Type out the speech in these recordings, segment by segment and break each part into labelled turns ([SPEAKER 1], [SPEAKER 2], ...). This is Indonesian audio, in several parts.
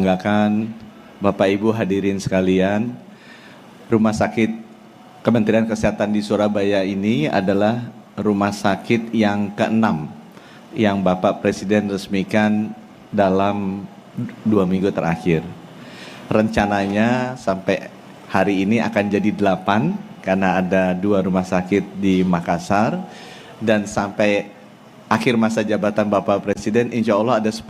[SPEAKER 1] banggakan, Bapak Ibu hadirin sekalian, Rumah Sakit Kementerian Kesehatan di Surabaya ini adalah rumah sakit yang ke-6 yang Bapak Presiden resmikan dalam 2 minggu terakhir. Rencananya sampai hari ini akan jadi 8 karena ada 2 rumah sakit di Makassar, dan sampai akhir masa jabatan Bapak Presiden insya Allah ada 10.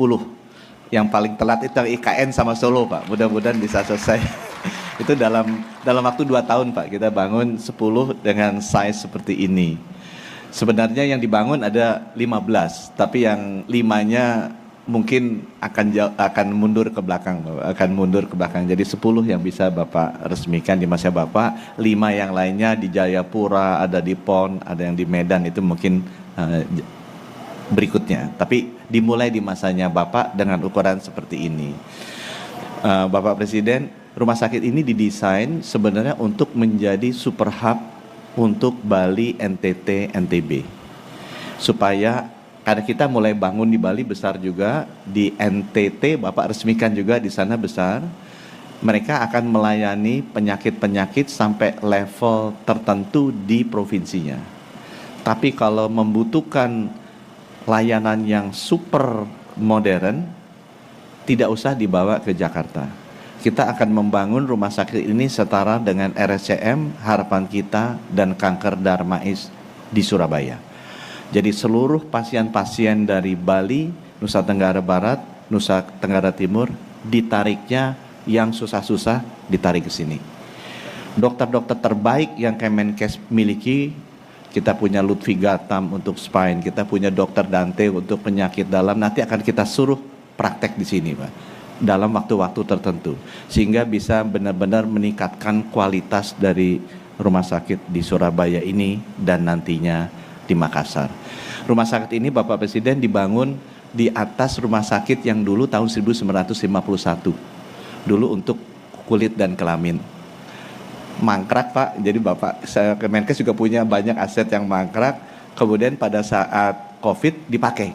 [SPEAKER 1] Yang paling telat itu IKN sama Solo, Pak. Mudah-mudahan bisa selesai. Itu dalam waktu 2 tahun, Pak. Kita bangun 10 dengan size seperti ini. Sebenarnya yang dibangun ada 15, tapi yang 5-nya mungkin akan mundur ke belakang, Bapak. Akan mundur ke belakang. Jadi 10 yang bisa Bapak resmikan di masa Bapak, 5 yang lainnya di Jayapura, ada di PON, ada yang di Medan, itu mungkin berikutnya. Tapi dimulai di masanya Bapak dengan ukuran seperti ini. Bapak Presiden, rumah sakit ini didesain sebenarnya untuk menjadi super hub untuk Bali, NTT, NTB. Supaya karena kita mulai bangun di Bali besar juga, di NTT Bapak resmikan juga di sana besar. Mereka akan melayani penyakit-penyakit sampai level tertentu di provinsinya. Tapi kalau membutuhkan layanan yang super modern, tidak usah dibawa ke Jakarta. Kita akan membangun rumah sakit ini setara dengan RSCM, Harapan Kita, dan Kanker Darmais di Surabaya. Jadi seluruh pasien-pasien dari Bali, Nusa Tenggara Barat, Nusa Tenggara Timur, ditariknya yang susah-susah ditarik ke sini. Dokter-dokter terbaik yang Kemenkes miliki, kita punya Lutfi Gatam untuk spine, kita punya Dokter Dante untuk penyakit dalam, nanti akan kita suruh praktek di sini, Pak, dalam waktu-waktu tertentu, sehingga bisa benar-benar meningkatkan kualitas dari rumah sakit di Surabaya ini dan nantinya di Makassar. Rumah sakit ini Bapak Presiden dibangun di atas rumah sakit yang dulu tahun 1951, dulu untuk kulit dan kelamin. Mangkrak, Pak. Jadi Bapak, saya Kemenkes juga punya banyak aset yang mangkrak. Kemudian pada saat COVID dipakai.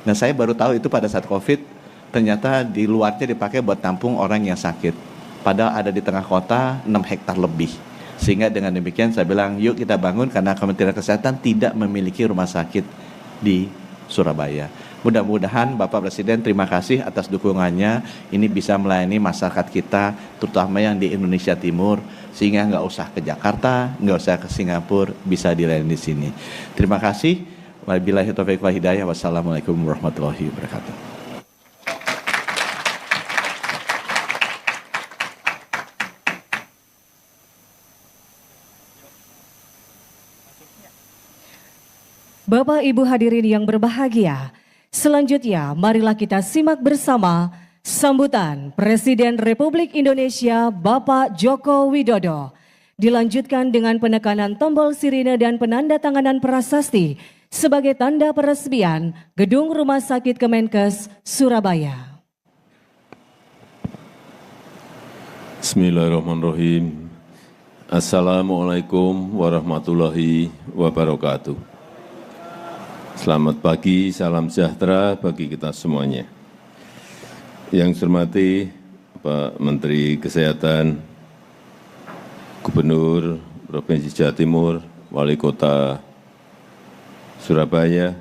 [SPEAKER 1] Nah, saya baru tahu itu pada saat COVID ternyata di luarnya dipakai buat tampung orang yang sakit. Padahal ada di tengah kota 6 hektar lebih. Sehingga dengan demikian saya bilang, yuk kita bangun, karena Kementerian Kesehatan tidak memiliki rumah sakit di Surabaya. Mudah-mudahan Bapak Presiden, terima kasih atas dukungannya. Ini bisa melayani masyarakat kita, terutama yang di Indonesia Timur, sehingga nggak usah ke Jakarta, nggak usah ke Singapura, bisa dilayani di sini. Terima kasih. Wabillahi taufiq wal hidayah. Wassalamualaikum warahmatullahi wabarakatuh.
[SPEAKER 2] Bapak Ibu hadirin yang berbahagia, selanjutnya marilah kita simak bersama sambutan Presiden Republik Indonesia Bapak Joko Widodo. Dilanjutkan dengan penekanan tombol sirine dan penandatanganan prasasti sebagai tanda peresmian Gedung Rumah Sakit Kemenkes Surabaya.
[SPEAKER 3] Bismillahirrahmanirrahim. Assalamualaikum warahmatullahi wabarakatuh. Selamat pagi, salam sejahtera bagi kita semuanya. Yang saya hormati Pak Menteri Kesehatan, Gubernur Provinsi Jawa Timur, Wali Kota Surabaya,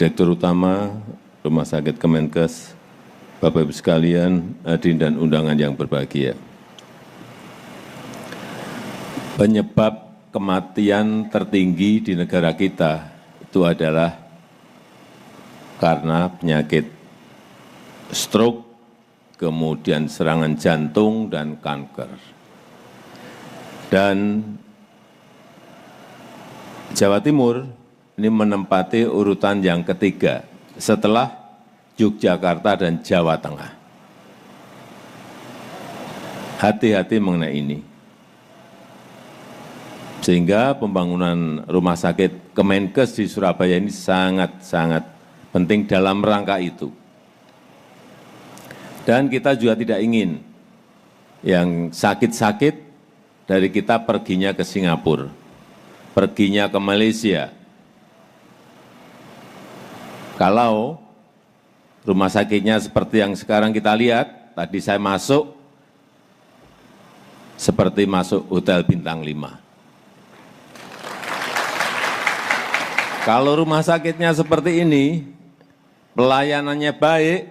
[SPEAKER 3] Direktur Utama Rumah Sakit Kemenkes, Bapak Ibu sekalian, hadirin dan undangan yang berbahagia. Penyebab kematian tertinggi di negara kita itu adalah karena penyakit stroke, kemudian serangan jantung dan kanker. Dan Jawa Timur ini menempati urutan yang ketiga setelah Yogyakarta dan Jawa Tengah. Hati-hati mengenai ini. Sehingga pembangunan rumah sakit Kemenkes di Surabaya ini sangat-sangat penting dalam rangka itu. Dan kita juga tidak ingin yang sakit-sakit dari kita perginya ke Singapura, perginya ke Malaysia. Kalau rumah sakitnya seperti yang sekarang kita lihat. Tadi saya masuk, seperti masuk hotel bintang 5. Kalau rumah sakitnya seperti ini, pelayanannya baik,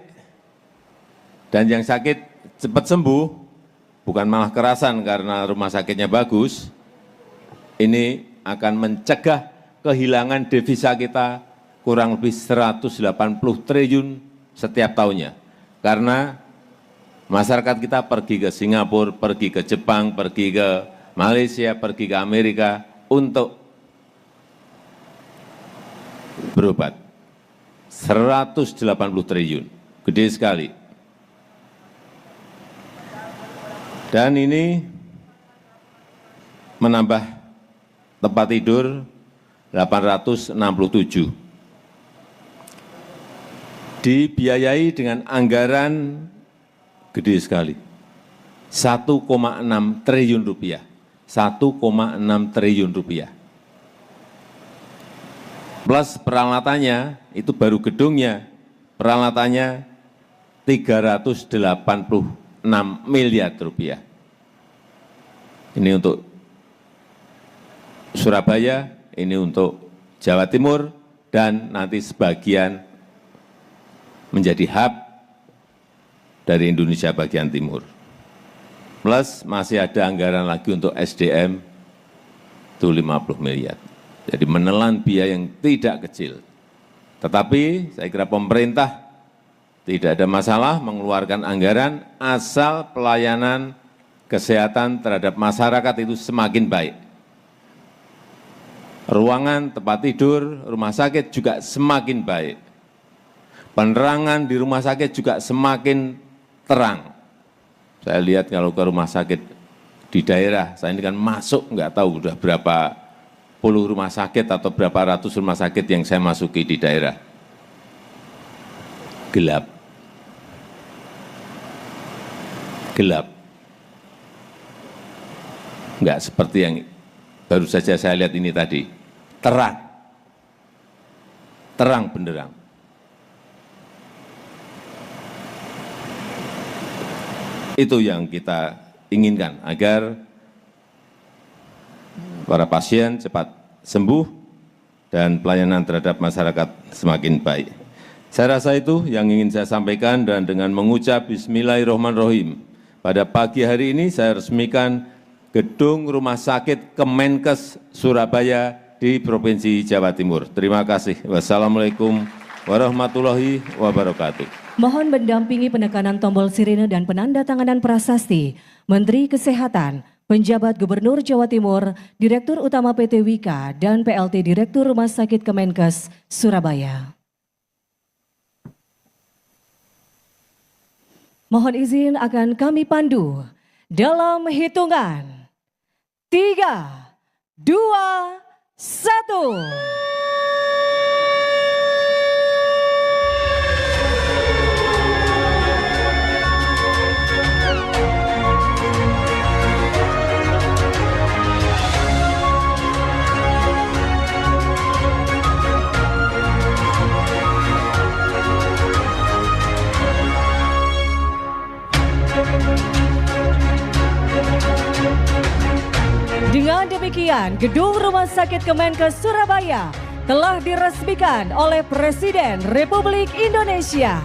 [SPEAKER 3] dan yang sakit cepat sembuh, bukan malah kerasan karena rumah sakitnya bagus, ini akan mencegah kehilangan devisa kita kurang lebih 180 triliun setiap tahunnya. Karena masyarakat kita pergi ke Singapura, pergi ke Jepang, pergi ke Malaysia, pergi ke Amerika untuk berobat. 180 triliun, gede sekali. Dan ini menambah tempat tidur 867. Dibiayai dengan anggaran gede sekali, 1,6 triliun rupiah. 1,6 triliun rupiah. Plus peralatannya, itu baru gedungnya, peralatannya 386 miliar rupiah. Ini untuk Surabaya, ini untuk Jawa Timur, dan nanti sebagian menjadi hub dari Indonesia bagian timur. Plus masih ada anggaran lagi untuk SDM, itu 50 miliar. Jadi menelan biaya yang tidak kecil. Tetapi saya kira pemerintah tidak ada masalah mengeluarkan anggaran asal pelayanan kesehatan terhadap masyarakat itu semakin baik. Ruangan, tempat tidur, rumah sakit juga semakin baik. Penerangan di rumah sakit juga semakin terang. Saya lihat kalau ke rumah sakit di daerah, saya ini kan masuk nggak tahu udah berapa puluh rumah sakit atau berapa ratus rumah sakit yang saya masuki di daerah. Gelap. Gelap. Enggak seperti yang baru saja saya lihat ini tadi. Terang. Terang benderang. Itu yang kita inginkan agar para pasien cepat sembuh dan pelayanan terhadap masyarakat semakin baik. Saya rasa itu yang ingin saya sampaikan, dan dengan mengucap Bismillahirrahmanirrahim, pada pagi hari ini saya resmikan gedung Rumah Sakit Kemenkes Surabaya di Provinsi Jawa Timur. Terima kasih. Wassalamualaikum warahmatullahi wabarakatuh.
[SPEAKER 2] Mohon mendampingi penekanan tombol sirine dan penandatanganan prasasti Menteri Kesehatan, Penjabat Gubernur Jawa Timur, Direktur Utama PT Wika, dan PLT Direktur Rumah Sakit Kemenkes Surabaya. Mohon izin akan kami pandu dalam hitungan 3, 2, 1. Dengan demikian, Gedung Rumah Sakit Kemenkes Surabaya telah diresmikan oleh Presiden Republik Indonesia.